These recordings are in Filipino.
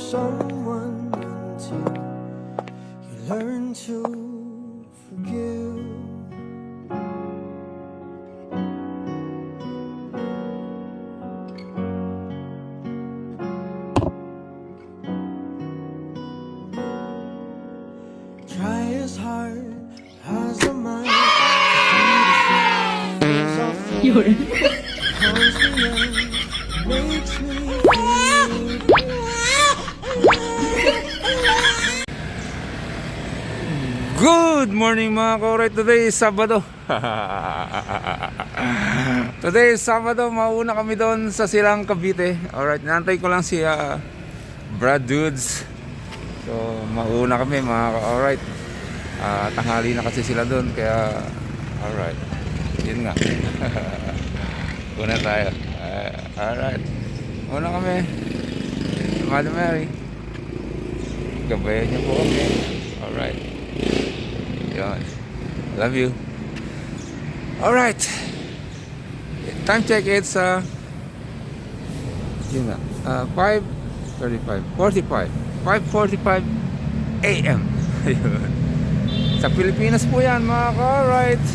Someone until you learn to forgive. Try as hard as the mind Yun. makes me feel. Good morning mga kauray. Today is Sabado. Today is Sabado. Mauna kami doon sa Silang Cavite. Alright, nantay ko lang si Brad Dudes. So mauna kami mga kauray. Tanghali na kasi sila doon. Kaya alright, yun nga. Una tayo. Alright, una kami. Madam Mary, gabayan niyo po kami. Alright, yun. Love you. Alright, time check, it's yun na, 5:45 AM. Sa Pilipinas po yan mga ka-alright.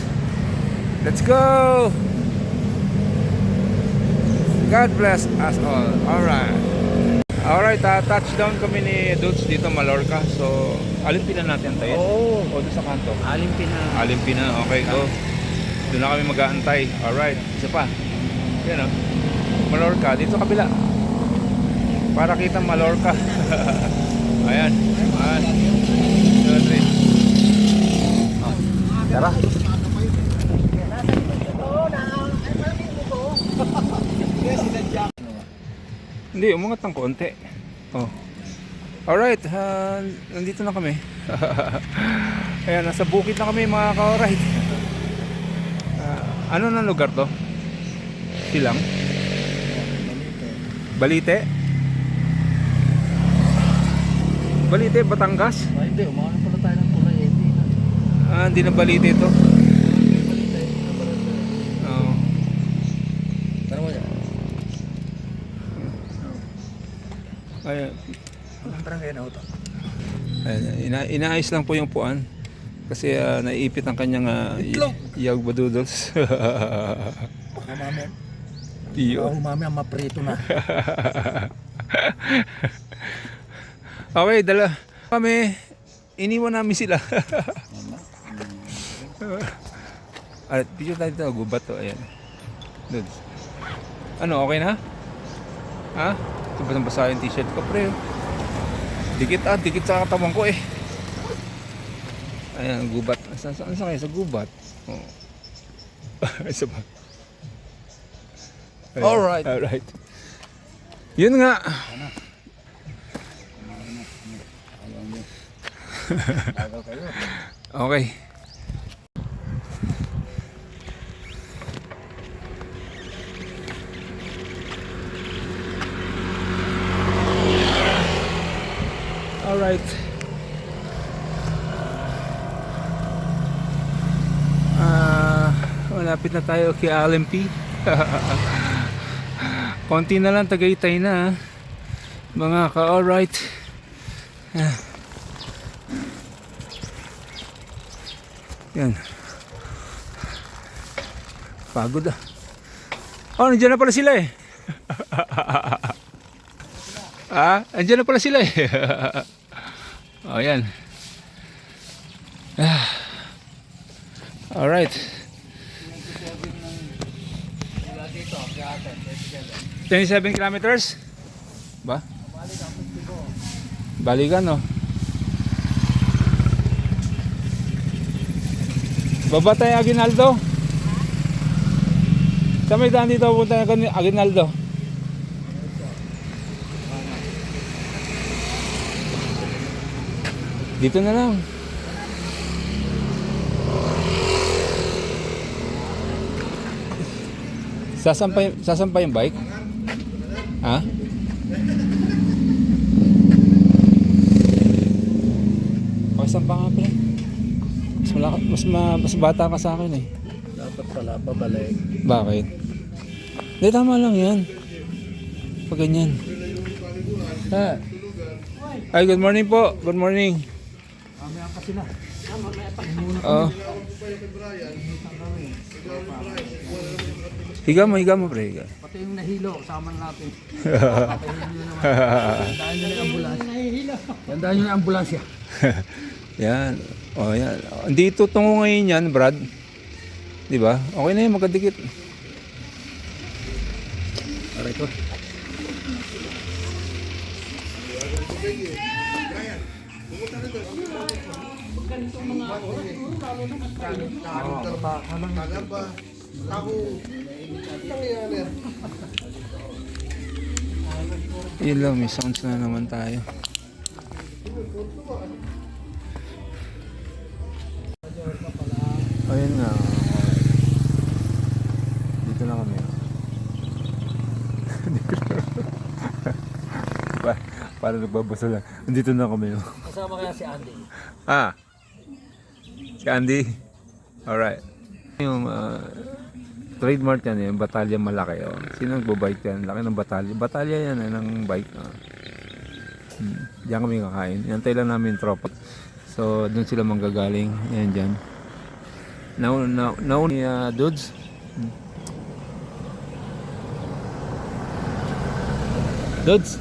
Let's go. God bless us all. Alright, touchdown kami ni Dudes dito Mallorca. So, Alimpina natin tayo. Oo. O doon sa kanto. Alimpina. Okay, go. Doon na kami mag-aantay. Alright, isa pa. Yan o. Mallorca, dito kabila. Para kita Mallorca. Ayan. Tara. Hindi, umangat ng konti. Oh. Alright, nandito na kami. Ayan, nasa bukid na kami mga ka-alright. Ano na lugar to? Silang? Balite? Balite, Batangas? Hindi, umahan pala tayo ng kulay. Hindi na Balite ito. Oh. Tara mo yan. Ayan. Parang kaya na ito. Ayan, inaayos lang po yung puan. Kasi naiipit ang kanyang yag badoodles. Mamaya. Iyo. Mamaya maprito na. Okay, dala kami. Iniwan namin sila. Video tayo dito, gubat to. Ayan. Dude. Ano, okay na? Ha? Ito ba nang basa yung t-shirt ko, pre? Dikit sa katawan ko eh. Ayan, gubat. Saan kayo? Sa gubat? Oh. Isa ba? Alright. Yun nga. Okay. Alright. Malapit na tayo kay LMP. Konti na lang, Tagaytay na mga ka-alright. Yan. Pagod ah. Oh, nandiyan na pala sila eh. Nandiyan na pala sila eh. Oh, yan. Alright. 27 kilometers? Ba? Balikan, no? Baba tayo Aguinaldo. Sa may daan dito punta ng Aguinaldo. Dito na lang. Sasampay yung bike? Ha? Pakisampa nga pala. Mas bata ka sa akin eh. Dapat pala, babalik. Bakit? Hindi, tama lang yan. Pag ganyan. Ha? Ay, good morning po. Good morning. Mamaya pa sila. Oo. Higa mo, pre. Higa. Pati yung nahilo, kasama natin. Patayin nyo naman. Tandaan nyo na yung ambulansya. Tandaan nyo na yung ambulansya. Yan. Oh, yan. Dito tungo ngayon yan, Brad. Di ba? Okay na yun, magkadikit. Aray ko. Yun lang, may sounds na naman tayo. Ayun nga. Dito na kami. Para nagbabasa lang. Dito na kami. Kasama kaya si Andy. Ah. Si Andy. Alright. Yung trademark yan, yung batalya malaki. Oh. Sino nagbabike yan? Laki ng batalya. Batalya yan ng bike. Diyan kami kakain. Yantay lang namin yung tropa. So, doon sila manggagaling. Yan dyan. Now ni dudes. Dudes.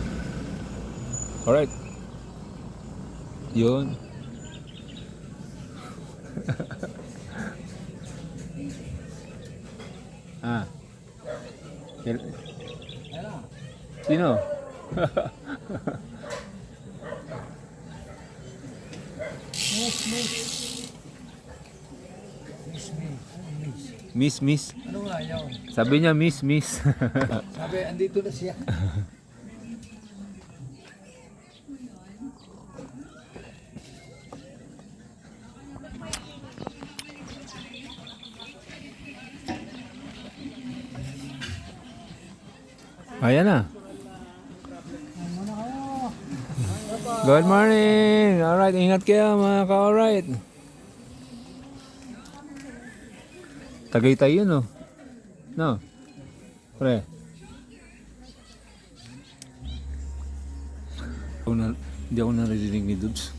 Alright. Yun. Ah. Sino? Miss. Ano nga yun? Sabi niya miss. Sabi, andito na siya. Ayan na. Good morning. Alright, ingat kayo mga ka-alright. Tagaytay yun, no? No? Pre. Hindi ako naririnig ni Dudes.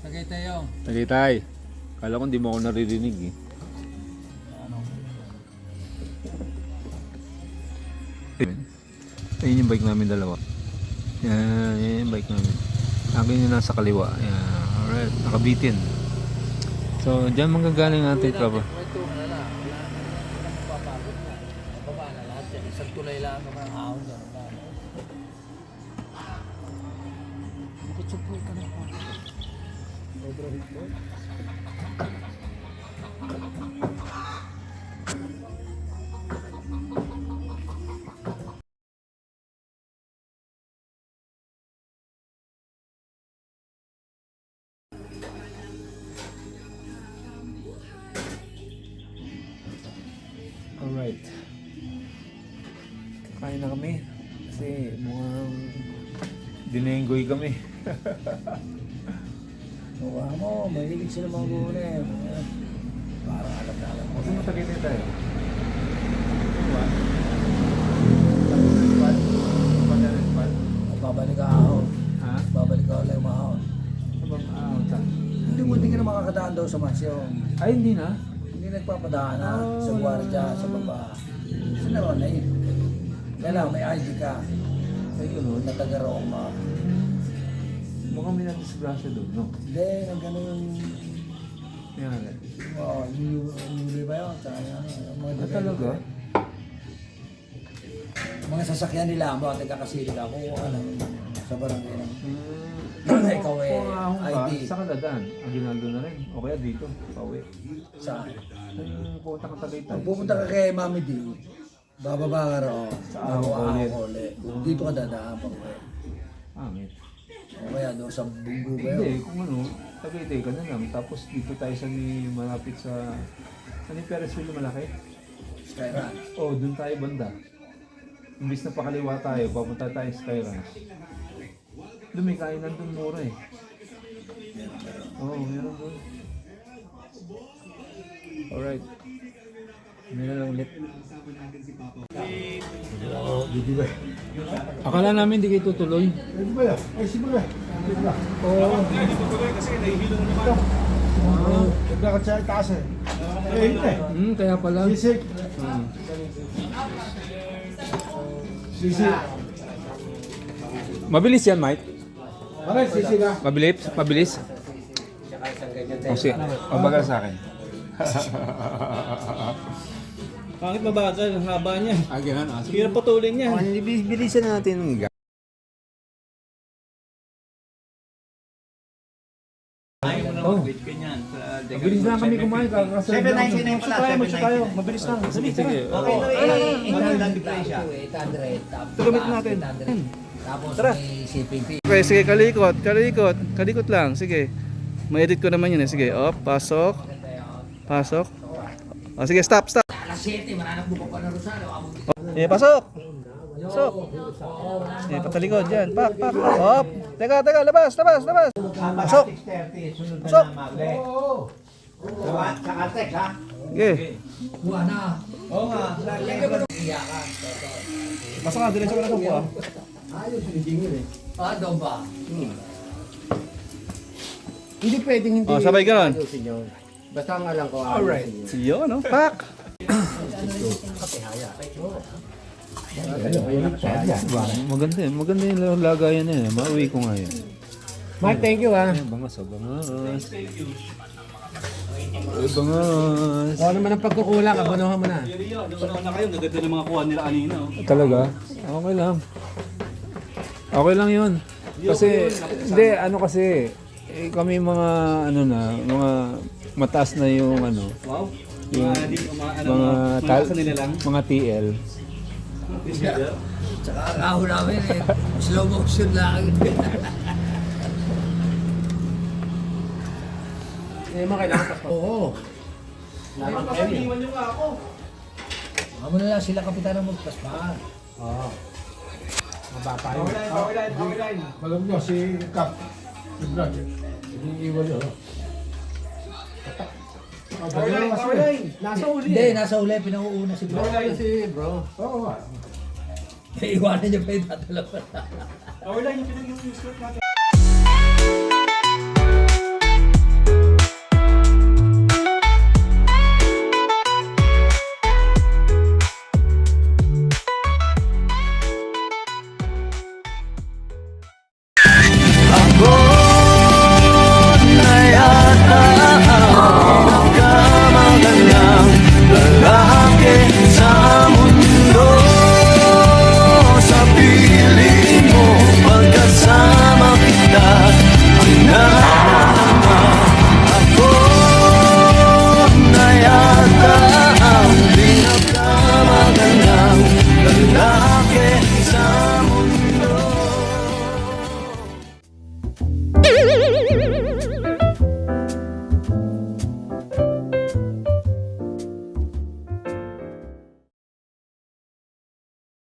Sagay tayo. Tagaytay. Kala ko hindi mo ako naririnig eh. Ayun yung bike namin dalawa. Yan yung bike namin. Akin yung nasa kaliwa. Yan. Alright, nakabitin. So, dyan manggagaling natin tropa. Ito na lang. Wala na mapapagod na. Mababa na lahat yan. Isang tulay lang naman ang ahon dyan. Bukit-supul ka na pa. Overheat mo? Alright. Kakain na kami. Kasi mukhang dinenggoy kami. Gawa mo, mahilig sila mga gulay. Parang alam na alam mo. Kasi matagitay tayo. Babalik ka ako. Ha? Babalik ka ulit umahon. Saan? Hindi ka na makakadaan daw sa mansyon. Ay, hindi na. Hindi nagpapadaan na sa gwardiya, sa baba. Sa naroon na yun. Kaya lang, may ID ka. Ay, yun. Na taga Roma. Mukhang may nadisgrasya doon, no? Hindi, nagano yung... Yan. Yuli ba yun? Tsaka yung mga Ah, talaga? Mga sasakyan nila, mga taga-kasilig ako. Ano, sa barangay ng... Ikaw eh, ID. Sa Kadadaan, Aguinaldo na rin. O kaya dito, pauwi. Saan? Yung pupunta ka Tagaytay. Pag pupunta ka kay Mami D, bababa ka roon. Sa Ahon ulit. Dito ka dadaan pa uwi. Angit. O kaya doon sa Bunggo ba Hindi, yun? kung ano, Tagaytay ka na lang. Tapos dito tayo sa may malapit sa... Ano yung Perez Wheel malaki? Sky Ranch. Oh, dun tayo banda. Imbis na pakaliwa tayo, papunta tayo sa Sky Ranch. Doon may kainan dun mura eh. Oo, meron doon. Alright. Meron lang ulit. Akala namin hindi kayo tutuloy. Nagkakad sa itaas eh. Hindi. Kaya pala. Sisig. Sisig. Mabilis yan, Mike. Bakit sisig ah? Mabilis? Mabilis? O sige, mabagal sa akin. Pangit mabagal, ang haba niya. Ganun. Hirap putulin niya. Bilisan natin ng Oh. Mabilis na kami kumain. 790 na yung pala. 790 tayo. Mabilis lang. Sige, sige. Okay, no, 800 diferensya. 800. Tugamit natin. Tapos Tara. may shipping fee. Okay, sige, kalikot lang. Sige. Ma-edit ko naman yun eh. Sige, pasok. Pasok. O, sige, stop. Alas 7, mananap mo pa na Rosario. Pasok. Pasok. Sige, patalikod dyan. Pak. Hop. Teka, labas. Pasok. 6:30, sunod na Pasok. na magle. Sa Caltex ha? Sige. Buwa na. Oo nga. Lagyan mo ng iyakan. Pasok ka, diretso ka na po. Ayos yung jingin eh. Doon ba? Hindi pwedeng hindi. Sabay ka nun. ayusin yun. Basta nga lang ko. Alright. Yun, no? Pak. Maganda yung lagayan na yun. Mauwi ko nga yun. Mike, thank you ah. Bangas. Bangas. Kung ano man ang pagkukulang, abonohan mo na. Saan na kayo? Naganda ng mga kuha nila kanina. Talaga? Okay lang. Okay lang yun. Kasi, hindi, kasi, kami mga, mga mataas na yung, Wow. yung, Mga nila lang. mga TL. Tsaka akaho namin eh. Slow motion lang. Hindi mo kailangan pa. Oo. Iwan nyo nga ako. Amo na lang sila kapitan ng magpaspahan. Oo. Mababa yun. Okay. Alam nyo, si Cap. Si Brad. Iniiwan nyo. Nasa uli. Hindi, nasa uli. Pinauuna si Bro. Si bro. Oo nga. Iwanan niya pa yung tatalapan. Okay lang yung pinag-use natin.